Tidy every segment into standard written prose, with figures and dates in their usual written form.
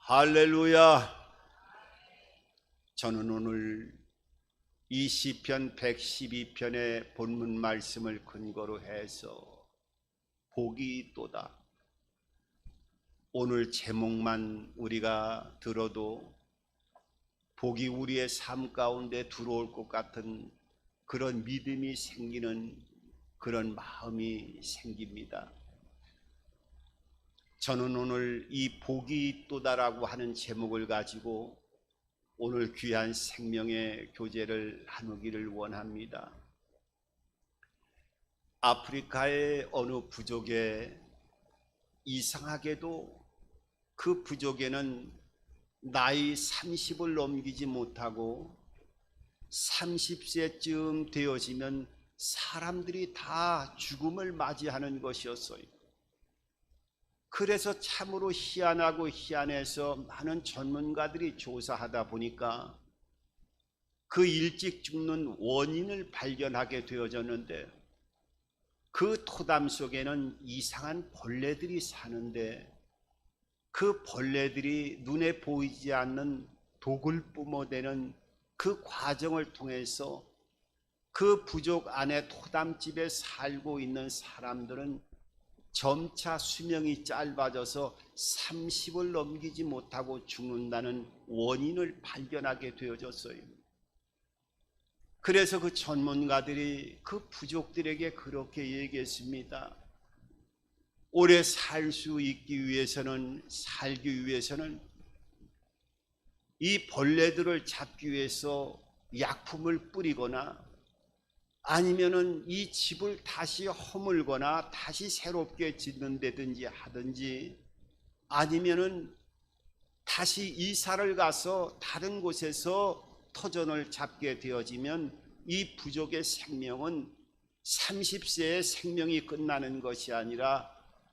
할렐루야. 저는 오늘 이 시편 112편의 본문 말씀을 근거로 해서 복이 있도다, 오늘 제목만 우리가 들어도 복이 우리의 삶 가운데 들어올 것 같은 그런 믿음이 생기는 그런 마음이 생깁니다. 저는 오늘 이 복이 있도다라고 하는 제목을 가지고 오늘 귀한 생명의 교제를 나누기를 원합니다. 아프리카의 어느 부족에 이상하게도 그 부족에는 나이 30을 넘기지 못하고 30세쯤 되어지면 사람들이 다 죽음을 맞이하는 것이었어요. 그래서 참으로 희한하고 희한해서 많은 전문가들이 조사하다 보니까 그 일찍 죽는 원인을 발견하게 되어졌는데, 그 토담 속에는 이상한 벌레들이 사는데 그 벌레들이 눈에 보이지 않는 독을 뿜어대는 그 과정을 통해서 그 부족 안에 토담집에 살고 있는 사람들은 점차 수명이 짧아져서 30을 넘기지 못하고 죽는다는 원인을 발견하게 되어졌어요. 그래서 그 전문가들이 그 부족들에게 그렇게 얘기했습니다. 오래 살 수 있기 위해서는, 살기 위해서는 이 벌레들을 잡기 위해서 약품을 뿌리거나 아니면은 이 집을 다시 허물거나 다시 새롭게 짓는다든지 하든지, 아니면은 다시 이사를 가서 다른 곳에서 터전을 잡게 되어지면 이 부족의 생명은 30세의 생명이 끝나는 것이 아니라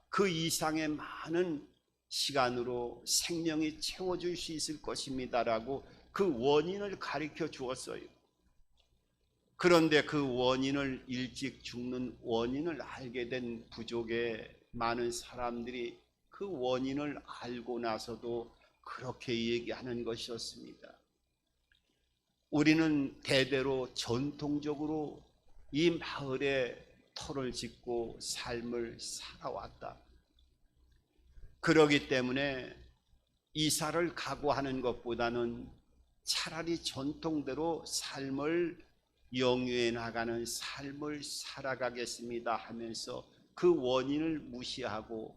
그 이상의 많은 시간으로 생명이 채워줄 수 있을 것입니다라고 그 원인을 가르쳐 주었어요. 그런데 그 원인을, 일찍 죽는 원인을 알게 된 부족의 많은 사람들이 그 원인을 알고 나서도 그렇게 얘기하는 것이었습니다. 우리는 대대로 전통적으로 이 마을에 터를 짓고 삶을 살아왔다. 그러기 때문에 이사를 가고 하는 것보다는 차라리 전통대로 삶을 영위해 나가는 삶을 살아가겠습니다 하면서 그 원인을 무시하고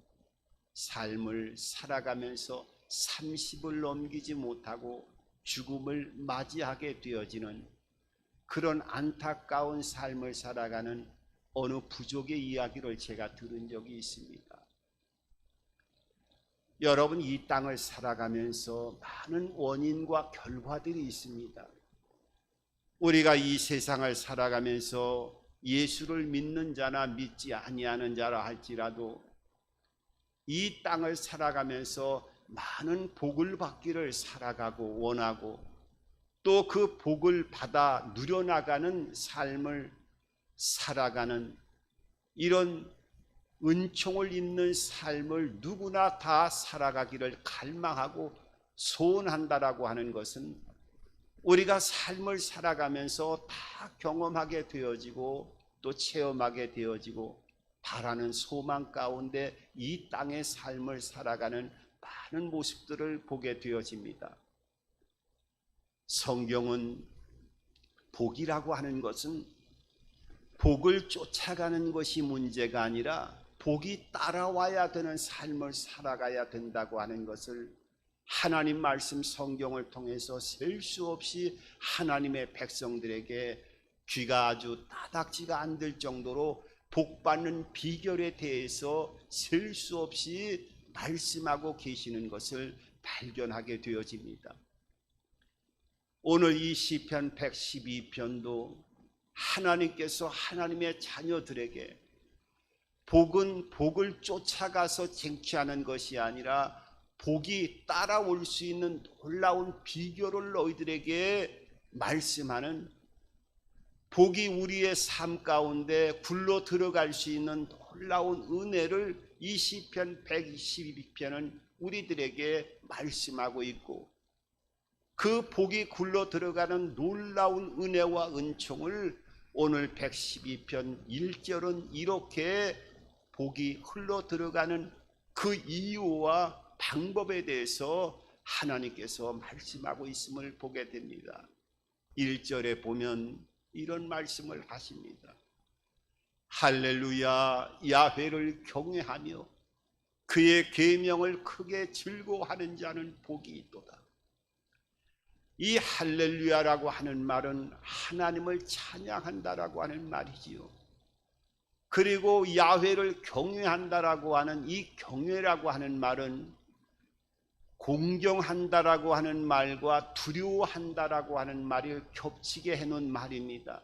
삶을 살아가면서 30을 넘기지 못하고 죽음을 맞이하게 되어지는 그런 안타까운 삶을 살아가는 어느 부족의 이야기를 제가 들은 적이 있습니다. 여러분, 이 땅을 살아가면서 많은 원인과 결과들이 있습니다. 우리가 이 세상을 살아가면서 예수를 믿는 자나 믿지 아니하는 자라 할지라도 이 땅을 살아가면서 많은 복을 받기를 살아가고 원하고, 또 그 복을 받아 누려나가는 삶을 살아가는 이런 은총을 입는 삶을 누구나 다 살아가기를 갈망하고 소원한다라고 하는 것은 우리가 삶을 살아가면서 다 경험하게 되어지고 또 체험하게 되어지고 바라는 소망 가운데 이 땅의 삶을 살아가는 많은 모습들을 보게 되어집니다. 성경은 복이라고 하는 것은 복을 쫓아가는 것이 문제가 아니라 복이 따라와야 되는 삶을 살아가야 된다고 하는 것을 하나님 말씀 성경을 통해서 셀 수 없이 하나님의 백성들에게 귀가 아주 따닥지가 안 될 정도로 복받는 비결에 대해서 셀 수 없이 말씀하고 계시는 것을 발견하게 되어집니다. 오늘 이 시편 112편도 하나님께서 하나님의 자녀들에게 복은 복을 쫓아가서 쟁취하는 것이 아니라 복이 따라올 수 있는 놀라운 비결을 너희들에게 말씀하는, 복이 우리의 삶 가운데 굴러 들어갈 수 있는 놀라운 은혜를 이 시편 122편은 우리들에게 말씀하고 있고, 그 복이 굴러 들어가는 놀라운 은혜와 은총을 오늘 112편 1절은 이렇게 복이 흘러 들어가는 그 이유와 방법에 대해서 하나님께서 말씀하고 있음을 보게 됩니다. 1절에 보면 이런 말씀을 하십니다. 할렐루야, 야훼를 경외하며 그의 계명을 크게 즐거워하는 자는 복이 있도다. 이 할렐루야라고 하는 말은 하나님을 찬양한다라고 하는 말이지요. 그리고 야훼를 경외한다라고 하는 이 경외라고 하는 말은 공경한다라고 하는 말과 두려워한다라고 하는 말을 겹치게 해놓은 말입니다.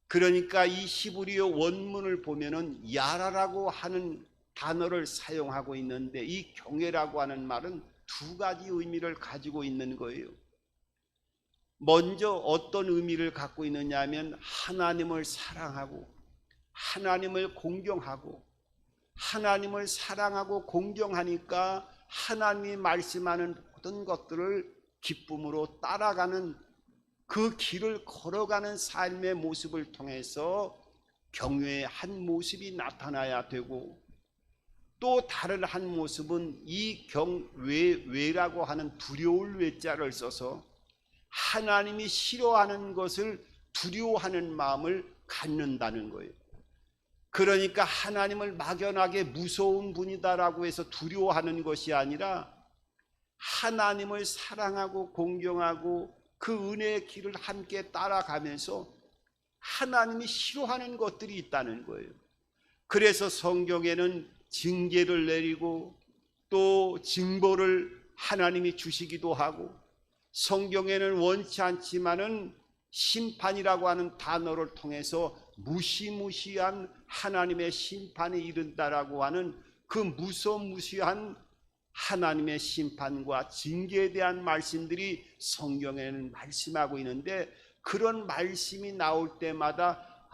그러니까 이 히브리어 원문을 보면은 야라라고 하는 단어를 사용하고 있는데, 이 경외라고 하는 말은 두 가지 의미를 가지고 있는 거예요. 먼저 어떤 의미를 갖고 있느냐 하면 하나님을 사랑하고 하나님을 공경하고, 하나님을 사랑하고 공경하니까 하나님이 말씀하는 모든 것들을 기쁨으로 따라가는 그 길을 걸어가는 삶의 모습을 통해서 경외의 한 모습이 나타나야 되고, 또 다른 한 모습은 이 외라고 하는 두려울 외자를 써서 하나님이 싫어하는 것을 두려워하는 마음을 갖는다는 거예요. 그러니까 하나님을 막연하게 무서운 분이다라고 해서 두려워하는 것이 아니라 하나님을 사랑하고 공경하고 그 은혜의 길을 함께 따라가면서 하나님이 싫어하는 것들이 있다는 거예요. 그래서 성경에는 징계를 내리고 또 징벌을 하나님이 주시기도 하고, 성경에는 원치 않지만은 심판이라고 하는 단어를 통해서 무시무시한 하나님의 심판에 이른다라고 하는 그 무서무시한 하나님의 심판과 징계에 대한 말씀들이 성경에는 말씀하고 있는데, 그런 말씀이 나올 때마다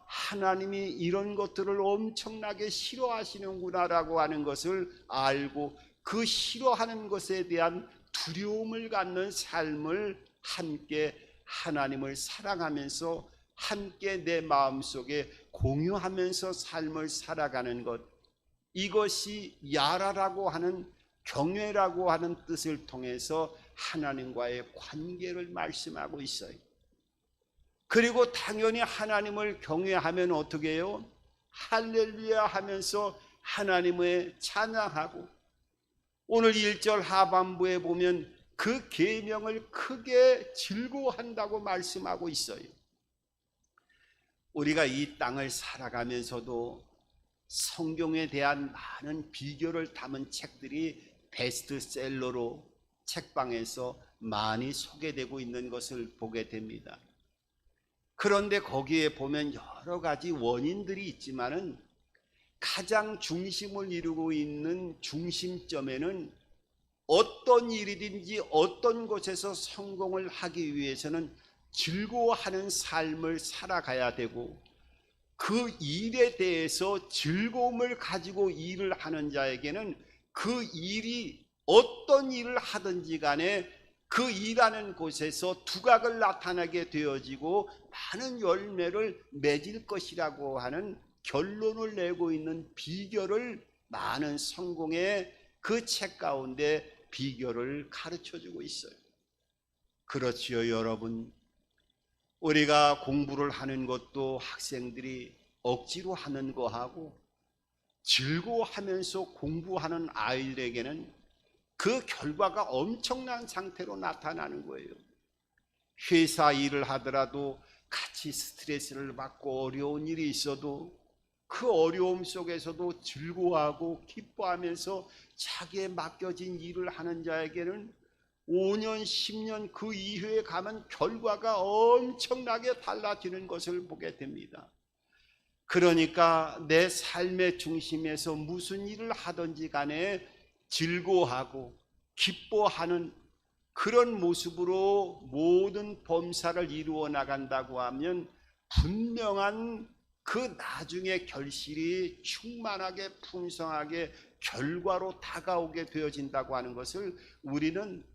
하나님이 이런 것들을 엄청나게 싫어하시는구나라고 하는 것을 알고, 그 싫어하는 것에 대한 두려움을 갖는 삶을 함께 하나님을 사랑하면서 함께 내 마음속에 공유하면서 삶을 살아가는 것, 이것이 야라라고 하는 경외라고 하는 뜻을 통해서 하나님과의 관계를 말씀하고 있어요. 그리고 당연히 하나님을 경외하면 어떻게 해요? 할렐루야 하면서 하나님을 찬양하고, 오늘 1절 하반부에 보면 그 계명을 크게 즐거워한다고 말씀하고 있어요. 우리가 이 땅을 살아가면서도 성경에 대한 많은 비결을 담은 책들이 베스트셀러로 책방에서 많이 소개되고 있는 것을 보게 됩니다. 그런데 거기에 보면 여러 가지 원인들이 있지만은 가장 중심을 이루고 있는 중심점에는 어떤 일이든지 어떤 곳에서 성공을 하기 위해서는 즐거워하는 삶을 살아가야 되고, 그 일에 대해서 즐거움을 가지고 일을 하는 자에게는 그 일이 어떤 일을 하든지 간에 그 일하는 곳에서 두각을 나타나게 되어지고 많은 열매를 맺을 것이라고 하는 결론을 내고 있는 비결을 많은 성공의 그 책 가운데 비결을 가르쳐주고 있어요. 그렇지요, 여러분. 우리가 공부를 하는 것도 학생들이 억지로 하는 거하고 즐거워하면서 공부하는 아이들에게는 그 결과가 엄청난 상태로 나타나는 거예요. 회사 일을 하더라도 같이 스트레스를 받고 어려운 일이 있어도 그 어려움 속에서도 즐거워하고 기뻐하면서 자기의 맡겨진 일을 하는 자에게는 5년, 10년 그 이후에 가면 결과가 엄청나게 달라지는 것을 보게 됩니다. 그러니까 내 삶의 중심에서 무슨 일을 하든지 간에 즐거워하고 기뻐하는 그런 모습으로 모든 범사를 이루어 나간다고 하면 분명한 그 나중에 결실이 충만하게 풍성하게 결과로 다가오게 되어진다고 하는 것을 우리는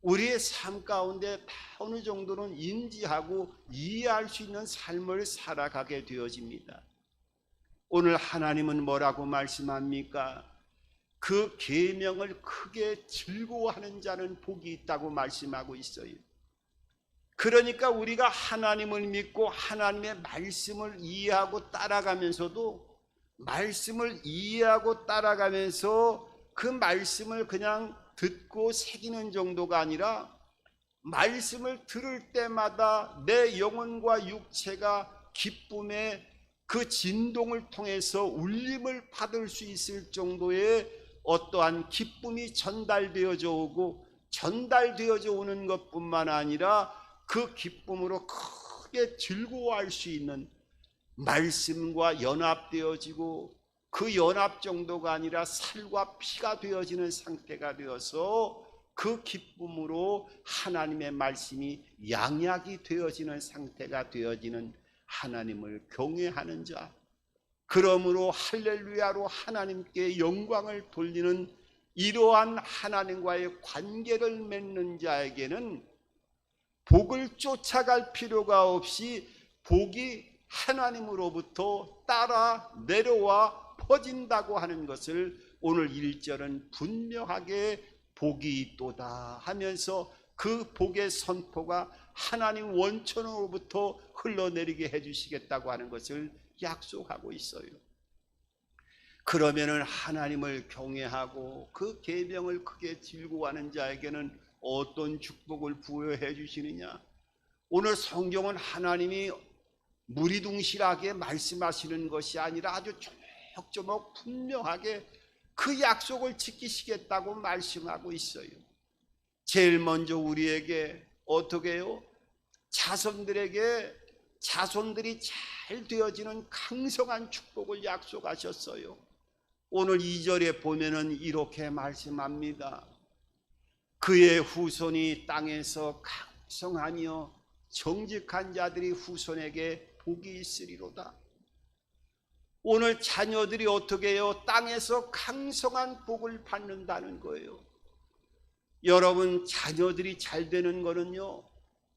우리의 삶 가운데 어느 정도는 인지하고 이해할 수 있는 삶을 살아가게 되어집니다. 오늘 하나님은 뭐라고 말씀합니까? 그 계명을 크게 즐거워하는 자는 복이 있다고 말씀하고 있어요. 그러니까 우리가 하나님을 믿고 하나님의 말씀을 이해하고 따라가면서도 말씀을 이해하고 따라가면서 그 말씀을 그냥 듣고 새기는 정도가 아니라 말씀을 들을 때마다 내 영혼과 육체가 기쁨의 그 진동을 통해서 울림을 받을 수 있을 정도의 어떠한 기쁨이 전달되어져 오고 전달되어져 오는 것뿐만 아니라 그 기쁨으로 크게 즐거워할 수 있는 말씀과 연합되어지고 그 연합 정도가 아니라 살과 피가 되어지는 상태가 되어서 그 기쁨으로 하나님의 말씀이 양약이 되어지는 상태가 되어지는 하나님을 경외하는 자, 그러므로 할렐루야로 하나님께 영광을 돌리는 이러한 하나님과의 관계를 맺는 자에게는 복을 쫓아갈 필요가 없이 복이 하나님으로부터 따라 내려와 퍼진다고 하는 것을 오늘 1절은 분명하게 복이 있도다 하면서 그 복의 선포가 하나님 원천으로부터 흘러내리게 해주시겠다고 하는 것을 약속하고 있어요. 그러면은 하나님을 경외하고 그 계명을 크게 즐거워하는 자에게는 어떤 축복을 부여해 주시느냐? 오늘 성경은 하나님이 무리둥실하게 말씀하시는 것이 아니라 아주 조목조목 분명하게 그 약속을 지키시겠다고 말씀하고 있어요. 제일 먼저 우리에게 어떻게 해요? 자손들에게 자손들이 잘 되어지는 강성한 축복을 약속하셨어요. 오늘 2절에 보면은 이렇게 말씀합니다. 그의 후손이 땅에서 강성하며 정직한 자들이 후손에게 복이 있으리로다. 오늘 자녀들이 어떻게 해요? 땅에서 강성한 복을 받는다는 거예요. 여러분, 자녀들이 잘 되는 거는요,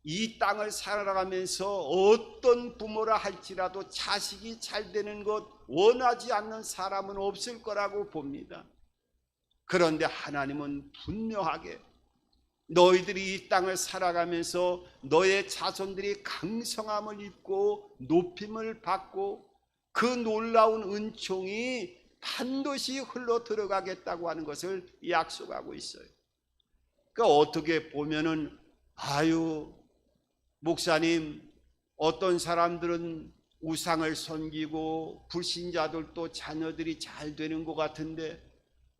이 땅을 살아가면서 어떤 부모라 할지라도 자식이 잘 되는 것 원하지 않는 사람은 없을 거라고 봅니다. 그런데 하나님은 분명하게 너희들이 이 땅을 살아가면서 너의 자손들이 강성함을 입고 높임을 받고 그 놀라운 은총이 반드시 흘러 들어가겠다고 하는 것을 약속하고 있어요. 그러니까 어떻게 보면은 아유 목사님, 어떤 사람들은 우상을 섬기고 불신자들도 자녀들이 잘 되는 것 같은데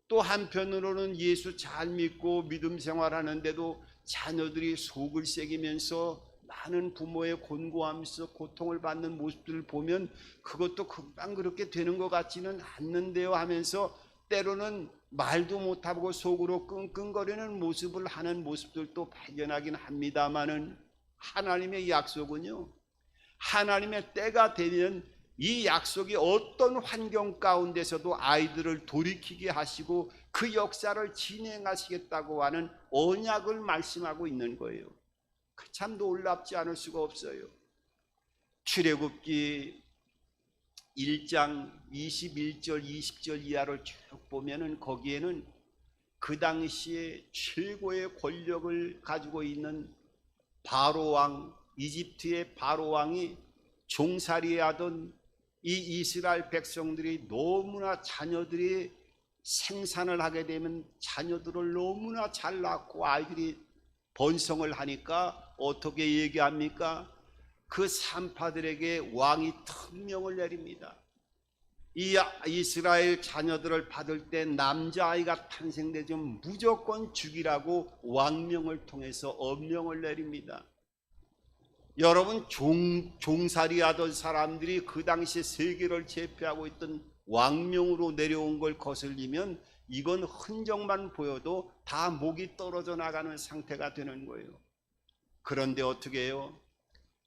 또 한편으로는 예수 잘 믿고 믿음 생활하는데도 자녀들이 속을 새기면서 많은 부모의 곤고하면서 고통을 받는 모습들을 보면 그것도 금방 그렇게 되는 것 같지는 않는데요 하면서 때로는 말도 못하고 속으로 끙끙거리는 모습을 하는 모습들도 발견하긴 합니다마는 하나님의 약속은요, 하나님의 때가 되면 이 약속이 어떤 환경 가운데서도 아이들을 돌이키게 하시고 그 역사를 진행하시겠다고 하는 언약을 말씀하고 있는 거예요. 참 놀랍지 않을 수가 없어요. 출애굽기 1장 21절 20절 이하를 쭉 보면은 거기에는 그 당시에 최고의 권력을 가지고 있는 바로왕, 이집트의 바로왕이 종살이하던 이 이스라엘 백성들이 너무나 자녀들이 생산을 하게 되면 자녀들을 너무나 잘 낳고 아이들이 번성을 하니까 어떻게 얘기합니까? 그 산파들에게 왕이 특명을 내립니다. 이 이스라엘 자녀들을 받을 때 남자아이가 탄생되면 무조건 죽이라고 왕명을 통해서 엄명을 내립니다. 여러분, 종살이하던 사람들이 그 당시 세계를 제패하고 있던 왕명으로 내려온 걸 거슬리면 이건 흔적만 보여도 다 목이 떨어져 나가는 상태가 되는 거예요. 그런데 어떻게 해요?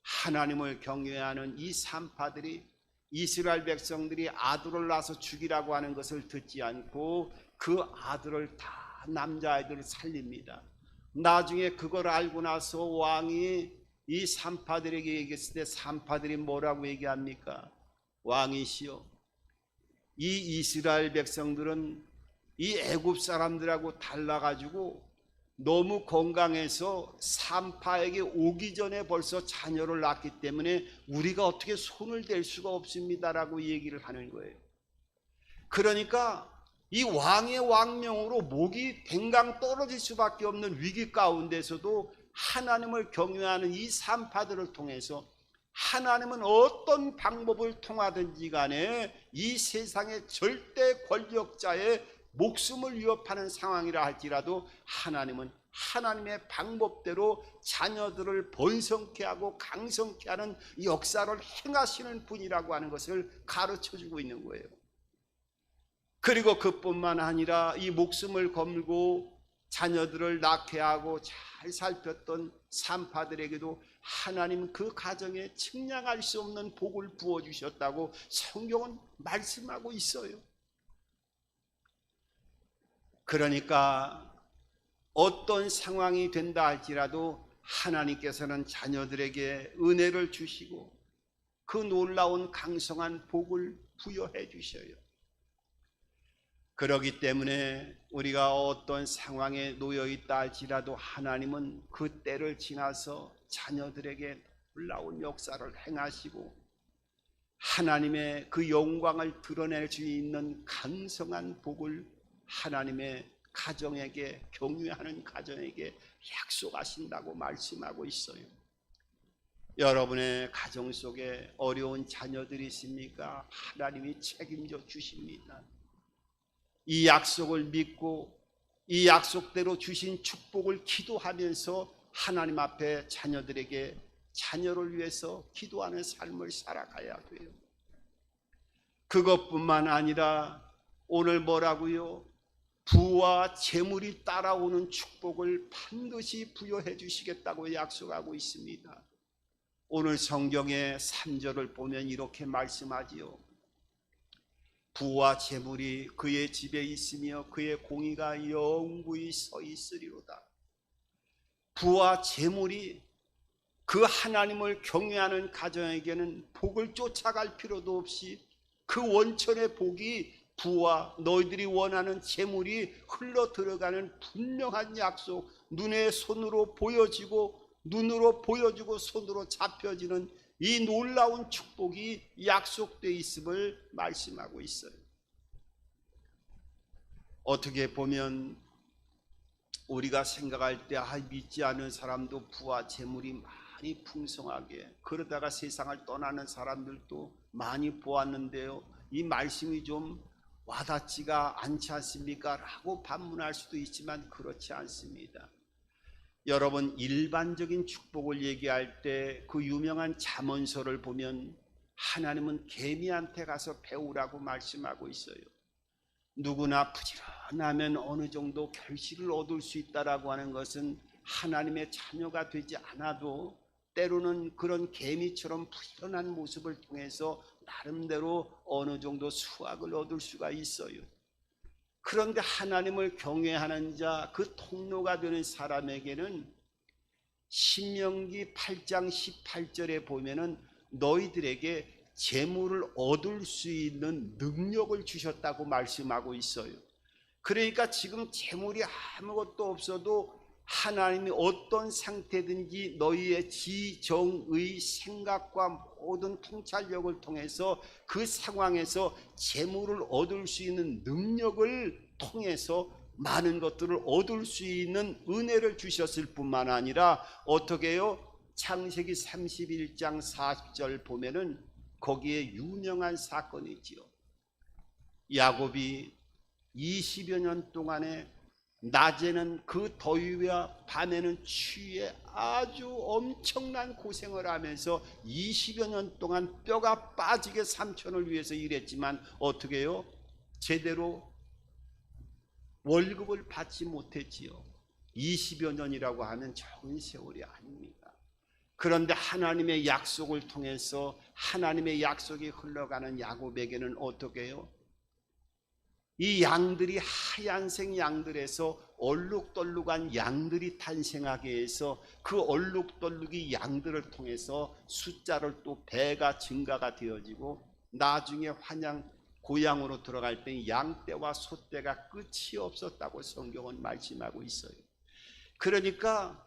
하나님을 경외하는 이 산파들이 이스라엘 백성들이 아들을 낳아서 죽이라고 하는 것을 듣지 않고 그 아들을 다 남자아이들을 살립니다. 나중에 그걸 알고 나서 왕이 이 산파들에게 얘기했을 때 산파들이 뭐라고 얘기합니까? 왕이시여, 이 이스라엘 백성들은 이 애굽 사람들하고 달라가지고 너무 건강해서 산파에게 오기 전에 벌써 자녀를 낳기 때문에 우리가 어떻게 손을 댈 수가 없습니다라고 얘기를 하는 거예요. 그러니까 이 왕의 왕명으로 목이 댕강 떨어질 수밖에 없는 위기 가운데서도 하나님을 경외하는 이 산파들을 통해서 하나님은 어떤 방법을 통하든지 간에 이 세상의 절대 권력자의 목숨을 위협하는 상황이라 할지라도 하나님은 하나님의 방법대로 자녀들을 번성케 하고 강성케 하는 역사를 행하시는 분이라고 하는 것을 가르쳐주고 있는 거예요. 그리고 그뿐만 아니라 이 목숨을 걸고 자녀들을 낳게 하고 잘 살폈던 산파들에게도 하나님 그 가정에 측량할 수 없는 복을 부어주셨다고 성경은 말씀하고 있어요. 그러니까 어떤 상황이 된다 할지라도 하나님께서는 자녀들에게 은혜를 주시고 그 놀라운 강성한 복을 부여해 주셔요. 그렇기 때문에 우리가 어떤 상황에 놓여 있다 할지라도 하나님은 그 때를 지나서 자녀들에게 놀라운 역사를 행하시고 하나님의 그 영광을 드러낼 수 있는 강성한 복을 하나님의 가정에게, 경유하는 가정에게 약속하신다고 말씀하고 있어요. 여러분의 가정 속에 어려운 자녀들이 있습니까? 하나님이 책임져 주십니다. 이 약속을 믿고 이 약속대로 주신 축복을 기도하면서 하나님 앞에 자녀들에게 자녀를 위해서 기도하는 삶을 살아가야 돼요. 그것뿐만 아니라 오늘 뭐라고요? 부와 재물이 따라오는 축복을 반드시 부여해 주시겠다고 약속하고 있습니다. 오늘 성경의 3절을 보면 이렇게 말씀하지요. 부와 재물이 그의 집에 있으며 그의 공의가 영구히 서 있으리로다. 부와 재물이 그 하나님을 경외하는 가정에게는 복을 쫓아갈 필요도 없이 그 원천의 복이 부와 너희들이 원하는 재물이 흘러 들어가는 분명한 약속, 눈으로 보여지고 손으로 잡혀지는 이 놀라운 축복이 약속되어 있음을 말씀하고 있어요. 어떻게 보면 우리가 생각할 때 믿지 않은 사람도 부와 재물이 많이 풍성하게, 그러다가 세상을 떠나는 사람들도 많이 보았는데요, 이 말씀이 좀 와닿지가 않지 않습니까? 라고 반문할 수도 있지만 그렇지 않습니다. 여러분, 일반적인 축복을 얘기할 때 그 유명한 잠언서를 보면 하나님은 개미한테 가서 배우라고 말씀하고 있어요. 누구나 부지런하면 어느 정도 결실을 얻을 수 있다라고 하는 것은 하나님의 자녀가 되지 않아도 때로는 그런 개미처럼 부지런한 모습을 통해서 나름대로 어느 정도 수확을 얻을 수가 있어요. 그런데 하나님을 경외하는 자, 그 통로가 되는 사람에게는 신명기 8장 18절에 보면은 너희들에게 재물을 얻을 수 있는 능력을 주셨다고 말씀하고 있어요. 그러니까 지금 재물이 아무것도 없어도 하나님이 어떤 상태든지 너희의 지정의 생각과 모든 통찰력을 통해서 그 상황에서 재물을 얻을 수 있는 능력을 통해서 많은 것들을 얻을 수 있는 은혜를 주셨을 뿐만 아니라 어떻게 해요? 창세기 31장 40절 보면은 거기에 유명한 사건이지요. 야곱이 20여 년 동안에 낮에는 그 더위와 밤에는 추위에 아주 엄청난 고생을 하면서 20여 년 동안 뼈가 빠지게 삼촌을 위해서 일했지만 어떻게 해요? 제대로 월급을 받지 못했지요. 20여 년이라고 하면 적은 세월이 아닙니다. 그런데 하나님의 약속을 통해서 하나님의 약속이 흘러가는 야곱에게는 어떻게 해요? 이 양들이 하얀색 양들에서 얼룩덜룩한 양들이 탄생하게 해서 그 얼룩덜룩이 양들을 통해서 숫자를 또 배가 증가가 되어지고 나중에 고향으로 들어갈 때 양떼와 소떼가 끝이 없었다고 성경은 말씀하고 있어요. 그러니까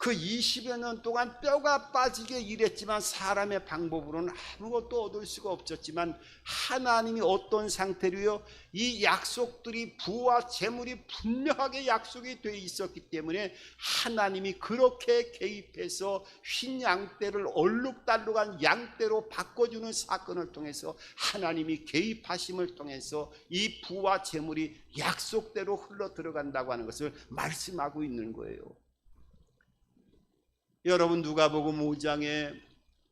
그 20여 년 동안 뼈가 빠지게 일했지만 사람의 방법으로는 아무것도 얻을 수가 없었지만 하나님이 어떤 상태로요? 이 약속들이 부와 재물이 분명하게 약속이 되어 있었기 때문에 하나님이 그렇게 개입해서 흰 양떼를 얼룩달룩한 양떼로 바꿔주는 사건을 통해서 하나님이 개입하심을 통해서 이 부와 재물이 약속대로 흘러 들어간다고 하는 것을 말씀하고 있는 거예요. 여러분 누가복음 5장에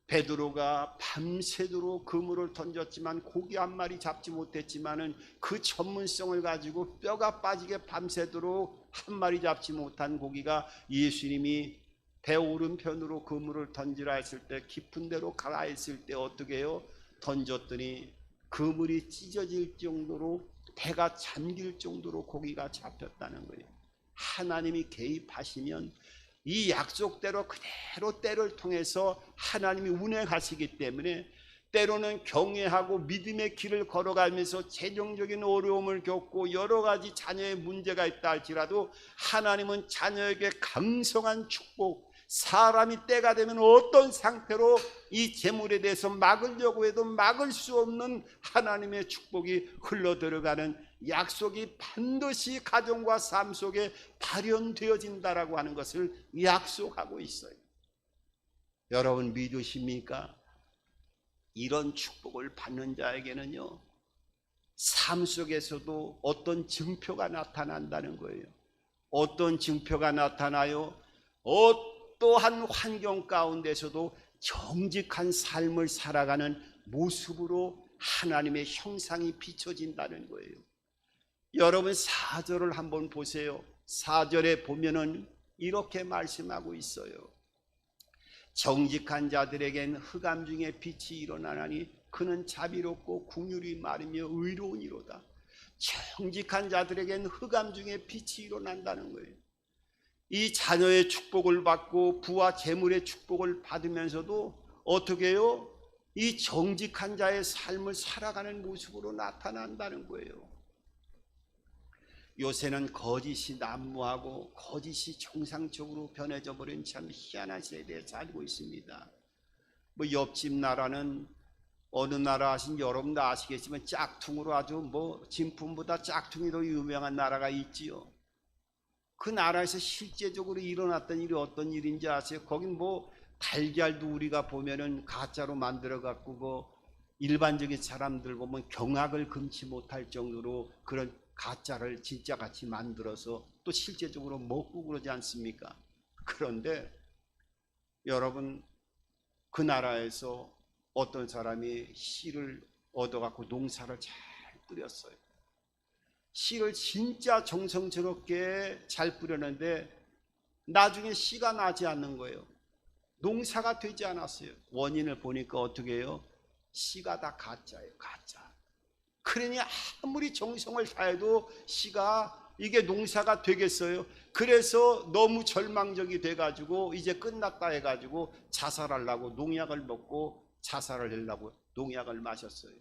베드로가 밤새도록 그물을 던졌지만 고기 한 마리 잡지 못했지만은 그 전문성을 가지고 뼈가 빠지게 밤새도록 한 마리 잡지 못한 고기가 예수님이 배 오른편으로 그물을 던지라 했을 때 깊은 데로 가라 했을 때 어떻게 해요? 던졌더니 그물이 찢어질 정도로 배가 잠길 정도로 고기가 잡혔다는 거예요. 하나님이 개입하시면 이 약속대로 그대로 때를 통해서 하나님이 운행하시기 때문에 때로는 경외하고 믿음의 길을 걸어가면서 재정적인 어려움을 겪고 여러 가지 자녀의 문제가 있다 할지라도 하나님은 자녀에게 강성한 축복, 사람이 때가 되면 어떤 상태로 이 재물에 대해서 막으려고 해도 막을 수 없는 하나님의 축복이 흘러들어가는 약속이 반드시 가정과 삶 속에 발현되어진다라고 하는 것을 약속하고 있어요. 여러분 믿으십니까? 이런 축복을 받는 자에게는요, 삶 속에서도 어떤 증표가 나타난다는 거예요. 어떤 증표가 나타나요? 어떠한 환경 가운데서도 정직한 삶을 살아가는 모습으로 하나님의 형상이 비춰진다는 거예요. 여러분 4절을 한번 보세요. 4절에 보면은 이렇게 말씀하고 있어요. 정직한 자들에겐 흑암 중에 빛이 일어나나니 그는 자비롭고 긍휼이 많으며 의로우니로다. 정직한 자들에겐 흑암 중에 빛이 일어난다는 거예요. 이 자녀의 축복을 받고 부와 재물의 축복을 받으면서도 어떻게 해요? 이 정직한 자의 삶을 살아가는 모습으로 나타난다는 거예요. 요새는 거짓이 난무하고 거짓이 정상적으로 변해져 버린 참 희한한 세대에 살고 있습니다. 뭐 옆집 나라는 어느 나라 하신 여러분 다 아시겠지만 짝퉁으로 아주 뭐 진품보다 짝퉁이 더 유명한 나라가 있지요. 그 나라에서 실제적으로 일어났던 일이 어떤 일인지 아세요? 거긴 뭐 달걀도 우리가 보면은 가짜로 만들어 갖고 뭐 일반적인 사람들 보면 경악을 금치 못할 정도로 그런 가짜를 진짜같이 만들어서 또 실제적으로 먹고 그러지 않습니까? 그런데 여러분 그 나라에서 어떤 사람이 씨를 얻어갖고 농사를 잘 뿌렸어요. 씨를 진짜 정성스럽게 잘 뿌렸는데 나중에 씨가 나지 않는 거예요. 농사가 되지 않았어요. 원인을 보니까 어떻게 해요? 씨가 다 가짜예요. 가짜. 그러니 아무리 정성을 다해도 씨가 이게 농사가 되겠어요? 그래서 너무 절망적이 돼가지고 이제 끝났다 해가지고 자살하려고 농약을 먹고 자살을 하려고 농약을 마셨어요.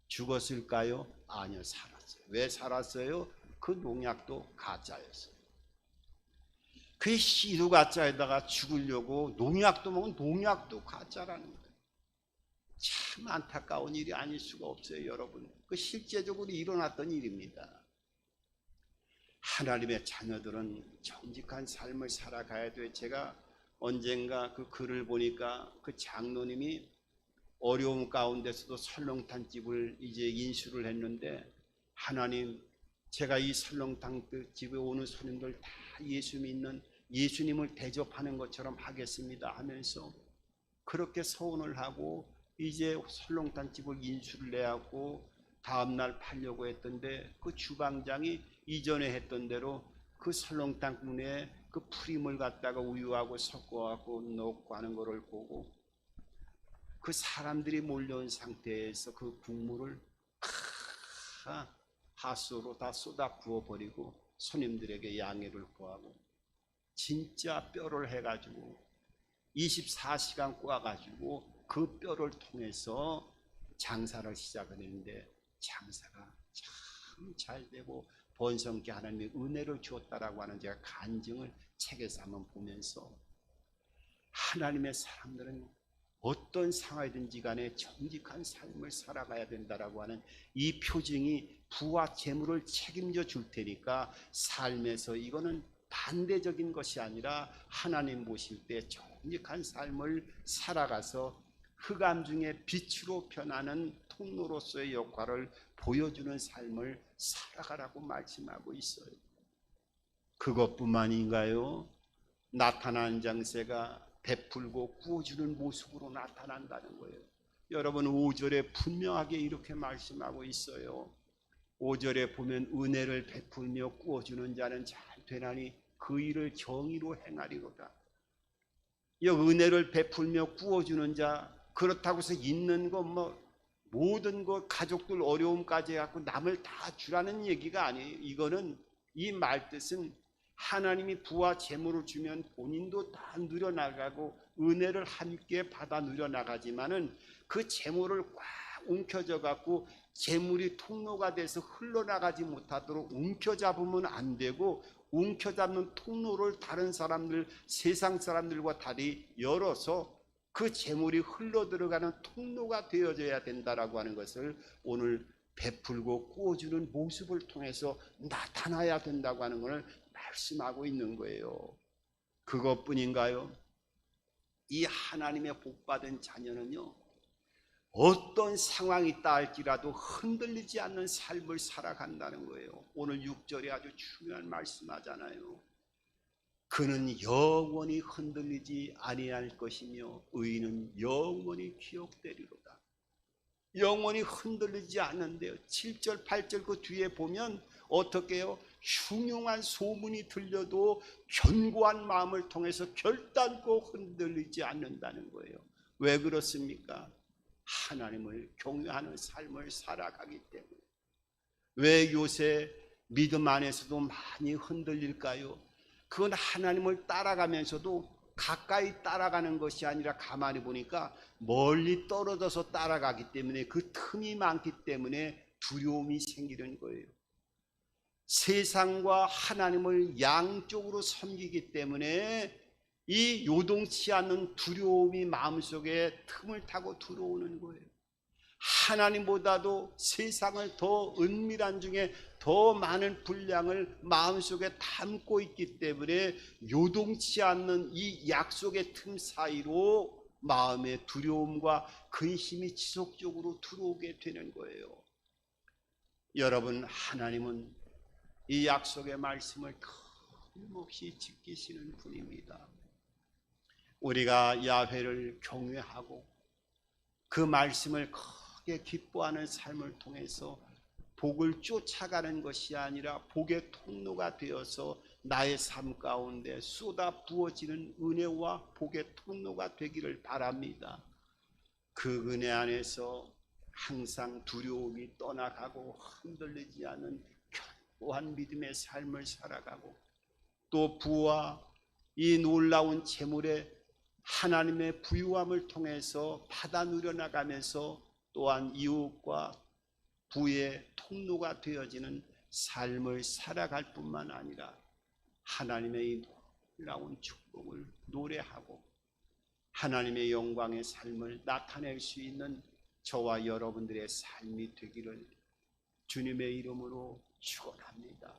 죽었을까요? 아니요, 살았어요. 왜 살았어요? 그 농약도 가짜였어요. 그 씨도 가짜에다가 죽으려고 농약도 먹은 농약도 가짜라는 거예요. 참 안타까운 일이 아닐 수가 없어요, 여러분. 그 실제적으로 일어났던 일입니다. 하나님의 자녀들은 정직한 삶을 살아가야 돼. 제가 언젠가 그 글을 보니까 그 장로님이 어려움 가운데서도 설렁탕 집을 이제 인수를 했는데, 하나님, 제가 이 설렁탕 집에 오는 손님들 다 예수 믿는 예수님을 대접하는 것처럼 하겠습니다 하면서 그렇게 서원을 하고 이제 설렁탕 집을 인수를 내갖고 다음날 팔려고 했던데 그 주방장이 이전에 했던 대로 그 설렁탕 문에 그 프림을 갖다가 우유하고 섞어갖고 넣고 하는 거를 보고 그 사람들이 몰려온 상태에서 그 국물을 하수로 다 쏟아 부어버리고 손님들에게 양해를 구하고 진짜 뼈를 해가지고 24시간 구워가지고 그 뼈를 통해서 장사를 시작을 했는데 장사가 참 잘 되고 번성케 하나님의 은혜를 주었다라고 하는 제가 간증을 책에서 한번 보면서 하나님의 사람들은 어떤 상황이든지 간에 정직한 삶을 살아가야 된다라고 하는 이 표징이 부와 재물을 책임져 줄 테니까 삶에서 이거는 반대적인 것이 아니라 하나님 보실 때 정직한 삶을 살아가서 흑암 중에 빛으로 변하는 통로로서의 역할을 보여주는 삶을 살아가라고 말씀하고 있어요. 그것뿐만인가요? 나타난 장세가 베풀고 구워주는 모습으로 나타난다는 거예요. 여러분 5절에 분명하게 이렇게 말씀하고 있어요. 5절에 보면 은혜를 베풀며 구워주는 자는 잘 되나니 그 일을 정의로 행하리로다. 이 은혜를 베풀며 구워주는 자, 그렇다고 해서 있는 거 모든 거 가족들 어려움까지 해갖고 남을 다 주라는 얘기가 아니에요. 이거는 이 말뜻은 하나님이 부와 재물을 주면 본인도 다 누려나가고 은혜를 함께 받아 누려나가지만은 그 재물을 꽉 움켜져 갖고 재물이 통로가 돼서 흘러나가지 못하도록 움켜잡으면 안 되고 움켜잡는 통로를 다른 사람들, 세상 사람들과 달리 열어서 그 재물이 흘러들어가는 통로가 되어져야 된다라고 하는 것을 오늘 베풀고 구워주는 모습을 통해서 나타나야 된다고 하는 것을 말씀하고 있는 거예요. 그것뿐인가요? 이 하나님의 복받은 자녀는요, 어떤 상황이 있다 할지라도 흔들리지 않는 삶을 살아간다는 거예요. 오늘 6절에 아주 중요한 말씀하잖아요. 그는 영원히 흔들리지 아니할 것이며 의인은 영원히 기억되리로다. 영원히 흔들리지 않는데요. 7절 8절 그 뒤에 보면 어떻게 해요? 흉흉한 소문이 들려도 견고한 마음을 통해서 결단코 흔들리지 않는다는 거예요. 왜 그렇습니까? 하나님을 경외하는 삶을 살아가기 때문에. 왜 요새 믿음 안에서도 많이 흔들릴까요? 그건 하나님을 따라가면서도 가까이 따라가는 것이 아니라 가만히 보니까 멀리 떨어져서 따라가기 때문에 그 틈이 많기 때문에 두려움이 생기는 거예요. 세상과 하나님을 양쪽으로 섬기기 때문에 이 요동치 않는 두려움이 마음속에 틈을 타고 들어오는 거예요. 하나님보다도 세상을 더 은밀한 중에 더 많은 분량을 마음속에 담고 있기 때문에 요동치 않는 이 약속의 틈 사이로 마음의 두려움과 근심이 지속적으로 들어오게 되는 거예요. 여러분, 하나님은 이 약속의 말씀을 틀림없이 지키시는 분입니다. 우리가 야훼를 경외하고 그 말씀을 크게 기뻐하는 삶을 통해서 복을 쫓아가는 것이 아니라 복의 통로가 되어서 나의 삶 가운데 쏟아 부어지는 은혜와 복의 통로가 되기를 바랍니다. 그 은혜 안에서 항상 두려움이 떠나가고 흔들리지 않는 견고한 믿음의 삶을 살아가고 또 부와 이 놀라운 재물의 하나님의 부유함을 통해서 받아 누려나가면서 또한 이웃과 부의 통로가 되어지는 삶을 살아갈 뿐만 아니라 하나님의 이 놀라운 축복을 노래하고 하나님의 영광의 삶을 나타낼 수 있는 저와 여러분들의 삶이 되기를 주님의 이름으로 축원합니다.